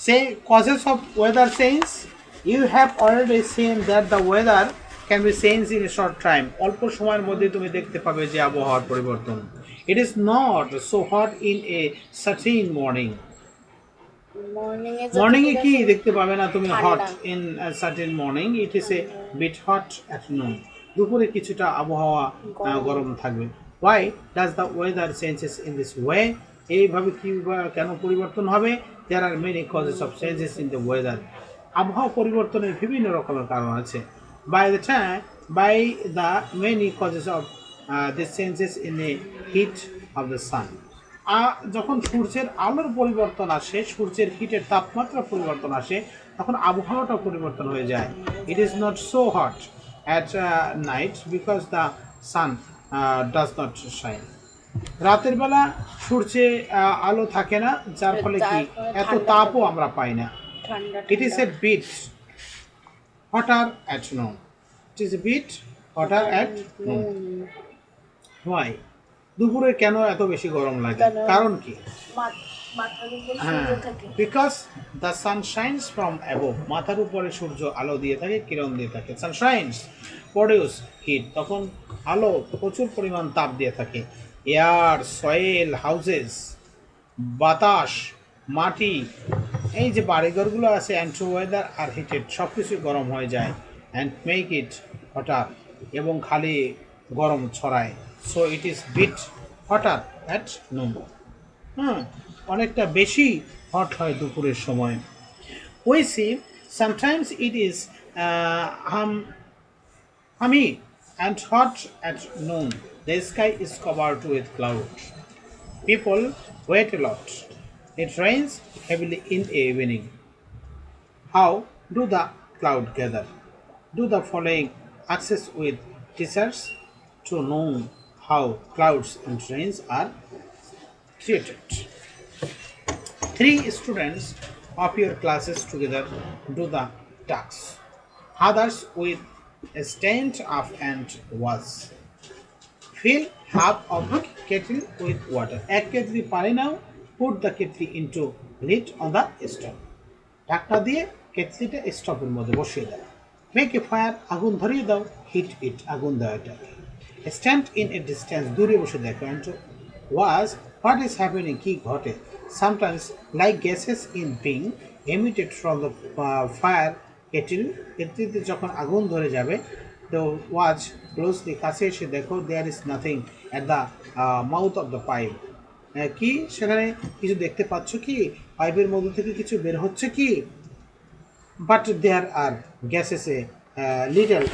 Say causes of weather change. You have already seen that the weather can be changed in a short time. অল্প সময়ের মধ্যে তুমি দেখতে পাবে যে আবহাওয়ার পরিবর্তন. It is not so hot in a certain morning. Morning এ কি দেখতে পাবে না তুমি hot in certain morning, it is a bit hot at নুন, দুপুরে কিছুটা আবহাওয়া গরম থাকবে। Y does the weather changes in this way, এইভাবে কি কেন পরিবর্তন হবে? দেয়ার are many causes of changes in the weather, আবহাওয়া পরিবর্তনের বিভিন্ন রকমের কারণ আছে। By the many causes of this changes in a heat of the sun, যখন সূর্যের আলোর পরিবর্তন আসে, সূর্যের হিটের তাপমাত্রা পরিবর্তন আসে, তখন আবহাওয়াটা পরিবর্তন হয়ে যায়। It is not so hot at night because the San does not shine, রাতের বেলা সূর্যে আলো থাকে না, যার ফলে কি এত তাপও আমরা পাই না। It is a bit hotter at noon, it is a bit hotter at noon. Why, দুপুরে কেন এত বেশি গরম লাগে, কারণ কি? হ্যাঁ, because the sun shines from above, মাথার উপরে সূর্য আলো দিয়ে থাকে, কিরণ দিয়ে থাকে। সান শাইন্স প্রডিউস হিট, তখন আলো প্রচুর পরিমাণ তাপ দিয়ে থাকে। এয়ার, সয়েল, হাউসেস, বাতাস, মাটি, এই যে বাড়িঘরগুলো আছে, অ্যান্ড ওয়েদার আর হিটেড, সব কিছু গরম হয়ে যায়। অ্যান্ড মেক ইট হটার, এবং খালি গরম ছড়ায়। So it is bit hotter at noon, অনেকটা বেশি হট হয় দুপুরের সময়। We see sometimes it is humid and hot at noon, the sky is covered with cloud, people wait a lot, it rains heavily in the evening. How do the cloud gather? Do the following access with teachers to know how clouds and rains are created. 3 students of your classes together do the tasks. Others with a stand up and was. Fill half of the kettle with water. এক kettle পানি নাও, put the kettle into lid on the stove. ঢাকনা দিয়ে কেটলিটা স্টোভের মধ্যে বসিয়ে দাও। Make a fire, আগুন ধরিয়ে দাও। হিট ইট, আগুন দাও এটাকে। স্ট্যান্ড ইন এ ডিস্টেন্স, দূরে বসে দেখো। And was what is happening, কি ঘটে? Sometimes like gases in being emitted from the fire kettle, কেটলিতে যখন আগুন ধরে যাবে, তো ওয়াচ ক্লোজলি, কাছে এসে দেখো। There is nothing at the mouth of the pipe, কি সেখানে কিছু দেখতে পাচ্ছ কি? পাইপের মধ্যে থেকে কিছু বের হচ্ছে কি? But there are gases a little,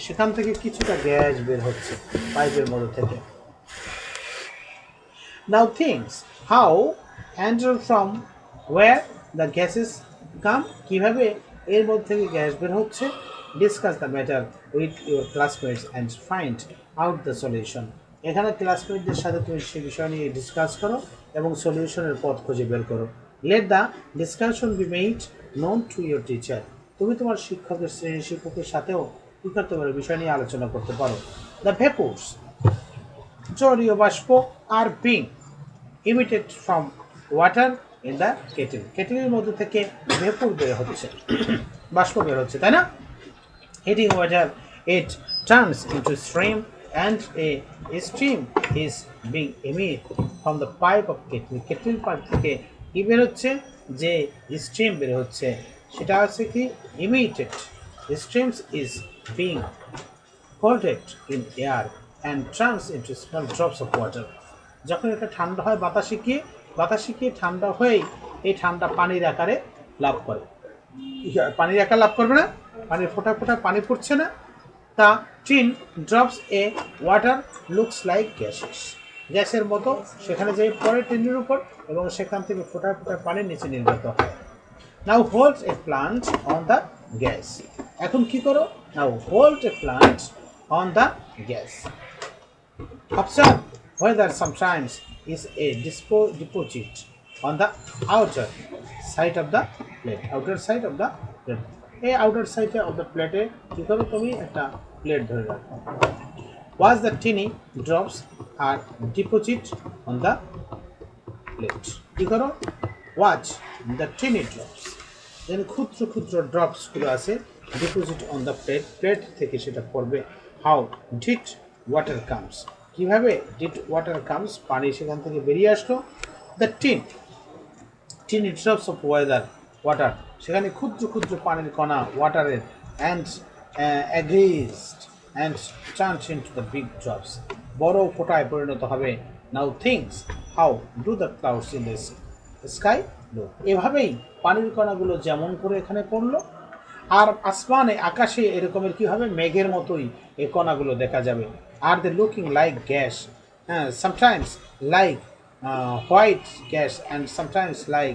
সেখান থেকে কিছুটা গ্যাস বের হচ্ছে পাইপের মধ্যে থেকে। Now things how handle from where the gases come, কীভাবে এর মধ্যে থেকে গ্যাস বের হচ্ছে। Discuss the matter with your classmates and find out the solution, এখানে ক্লাসমেটদের সাথে তুমি সে বিষয় নিয়ে ডিসকাস করো এবং সলিউশনের পথ খুঁজে বের করো। Let the discussion be made known to your teacher, তুমি তোমার শিক্ষকের সাথেও কী করতে পারো, বিষয় নিয়ে আলোচনা করতে পারো। দ্য ভেপোর্স, জলীয় বাষ্প, are being emitted from water in the kettle, কেটেলের মধ্যে থেকে ভেপোর বের হচ্ছে, বাষ্প বের হচ্ছে, তাই না? Heating water, it turns into stream, and a stream is being emitted from the pipe of kettle. Kettle pipe থেকে কি বের হচ্ছে? যে স্ট্রিম বের হচ্ছে, সেটা হচ্ছে কি? emitted. The streams is being coated in air and turns into small drops of water. যখন এটা ঠান্ডা হয় বাতাসে গিয়ে ঠান্ডা হয়েই এই ঠান্ডা পানির আকারে লাভ করে। পানির আকার লাভ করবে না, পানির ফোঁটা ফোঁটা পানি পড়ছে না। তা tin drops a water looks like gases, গ্যাসের মতো সেখানে যেই পরে টিনের উপর, এবং সেখান থেকে ফোঁটা ফোঁটা পানি নিচে নির্গত হয়। Now hold a plant on the gas, এখন কি করো? Now hold a plant on the gas. Observe whether sometimes is a deposit on the outer side of the plate, এই আউটার সাইডে অফ দ্য প্লেটে কি করো? তুমি একটা প্লেট ধরে রাখো। Was the tiny drops are deposit on the plate, কি করো? ওয়াচ দ্য টিনি ড্রপস, যেন ক্ষুদ্র ক্ষুদ্র ড্রপসগুলো আছে deposit on the plate, plate থেকে সেটা পড়বে। হাউ ডিড ওয়াটার কামস, কীভাবে ডিড ওয়াটার কামস, পানি সেখান থেকে বেরিয়ে আসলো। The tiny drops of water, সেখানে ক্ষুদ্র ক্ষুদ্র পানির কণা ওয়াটারের and aggregated and turned into the big drops, বড় ফোঁটায় পরিণত হবে। Now things how do the clouds in the sky low, এভাবেই পানির কণাগুলো যেমন করে এখানে পড়লো, আর আসমানে আকাশে এরকমের কি হবে, মেঘের মতোই এই কণাগুলো দেখা যাবে। আর দে লুকিং লাইক গ্যাস, হ্যাঁ, sometimes like white gas and sometimes like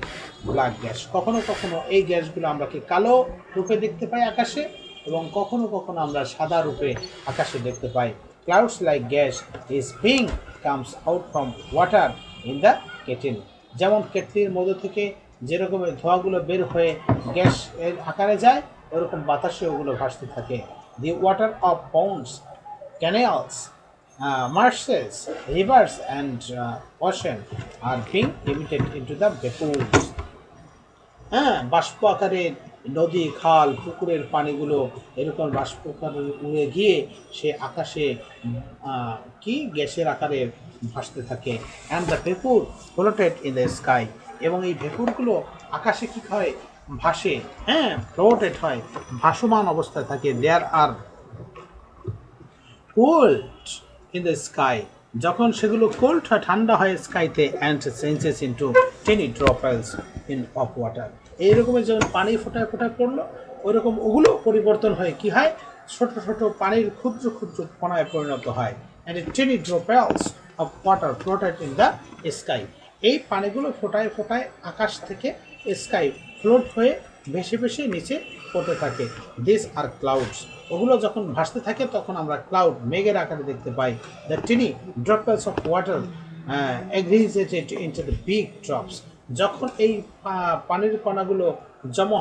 black gas, কখনো কখনো এই গ্যাসগুলো আমরা কি কালো রূপে দেখতে পাই আকাশে, এবং কখনো কখনো আমরা সাদা রূপে আকাশে দেখতে পাই। Clouds like gas is being comes out from water in the kettle, যেমন কেটলির মধ্যে থেকে যেরকমের ধোঁয়াগুলো বের হয়ে গ্যাস এর আকারে যায়, ওরকম বাতাসে ওগুলো ভাসতে থাকে। The water of pounds, canals, marshes, rivers and ocean are being emitted into the vapours. হ্যাঁ, বাষ্প আকারে নদী, খাল, পুকুরের পানিগুলো এরকম বাষ্প আকারে উড়ে গিয়ে সে আকাশে কি গ্যাসের আকারে ভাসতে থাকে। And the vapour floated in the sky, এবং এই ভেপুরগুলো আকাশে কি হয়, ভাসে, হ্যাঁ, ফ্লোটেড হয়, ভাসমান অবস্থায় থাকে। There are cold in the sky, যখন সেগুলো কোল্ড হয়, ঠান্ডা হয় স্কাইতে, and changes into tiny droplets in of water, এইরকমের যেমন পানি ফোটায় ফোটায় পড়লো, ওইরকম ওগুলো পরিবর্তন হয়, কি হয়, ছোট ছোট পানির ক্ষুদ্র ক্ষুদ্র কণায় পরিণত হয়। And tiny droplets of water floated in the sky, এই পানিগুলো ফোটায় ফোটায় আকাশ থেকে স্কাই ফ্লোট হয়ে ভেসে ভেসে নিচে পড়তে থাকে। দিস আর ক্লাউডস, ওগুলো যখন ভাসতে থাকে তখন আমরা ক্লাউড, মেঘের আকারে দেখতে পাই। The tiny droplets of water aggregated into the big drops, যখন এই পানির কণাগুলো জমা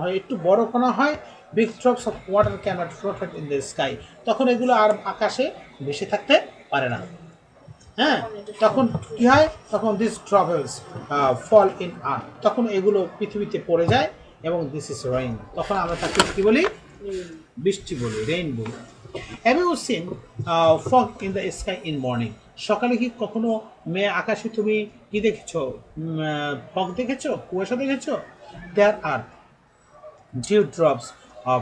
হয় একটু বড় কণা হয়, big drops of water can't floated in the sky, তখন এগুলো আর আকাশে ভেসে থাকতে পারে না। হ্যাঁ, তখন কি হয়, তখন this travels fall in earth, তখন এগুলো পৃথিবীতে পড়ে যায়, এবং দিস ইজ রেইন, তখন আমরা তাকে কি বলি, বৃষ্টি বলি, রেইন বলি। Have you seen fog in the sky in morning, সকালে কি কখনো আকাশে তুমি কি দেখেছো, ফগ দেখেছো, কুয়াশা দেখেছো। There are dew drops of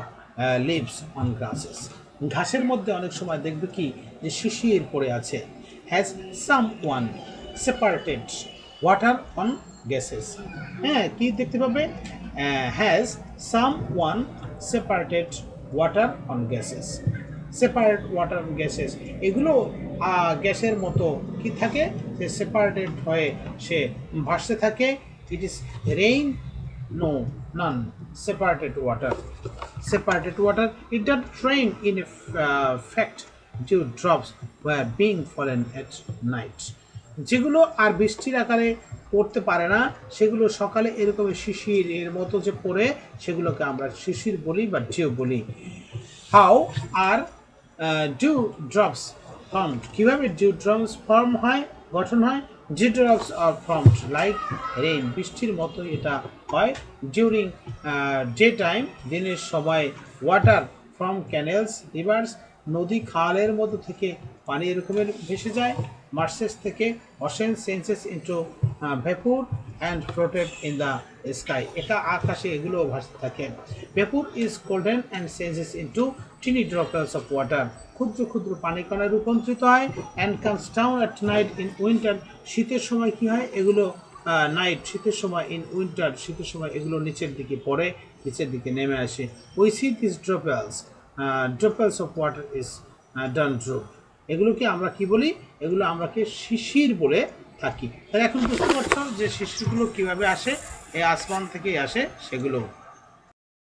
leaves on grasses, ঘাসের মধ্যে অনেক সময় দেখবে কি যে শিশির পড়ে আছে। Has some one separated water on gases, হ্যাঁ, কি দেখতে পাবে, has some one separated water on gases, separate water on gases, এগুলো গ্যাসের মতো কি থাকে, সে সেপারেটেড হয়ে সে ভাসতে থাকে। It is rain, no, none, separated water, it does rain in fact, dew drops were being fallen at night, যেগুলো আর বৃষ্টির আকারে পড়তে পারে না, সেগুলো সকালে এরকম শিশির এর মতো যে পড়ে, সেগুলোকে আমরা শিশির বলি বা ডিউ বলি। How are dew drops form, কীভাবে ডিউ ড্রপস ফর্ম হয়, গঠন হয়। Dew drops are formed like rain, বৃষ্টির মতো এটা হয়। ডিউরিং ডে টাইম, দিনের সময়। ওয়াটার ফ্রম ক্যানেলস, রিভার্স, নদী খালের মধ্যে থেকে পানি এরকমের ভেসে যায়। মার্সেস থেকে, ocean changes into vapour and floated in the sky, এটা আকাশে এগুলো ভাসতে থাকে। Vapour is cooled and changes into tiny droplets of water, ক্ষুদ্র ক্ষুদ্র পানি কণায় রূপান্তরিত হয়। And comes down at night in winter, শীতের সময় কি হয় এগুলো, নাইট, শীতের সময়, ইন উইন্টার, শীতের সময় এগুলো নিচের দিকে পড়ে, নিচের দিকে নেমে আসে। We see this droplets of water is done drop, এগুলোকে আমরা কি বলি, এগুলো আমরাকে শিশির বলে থাকি। তাহলে এখন বুঝতে পারছো যে শিশিরগুলো কীভাবে আসে, এই আসমান থেকেই আসে সেগুলো।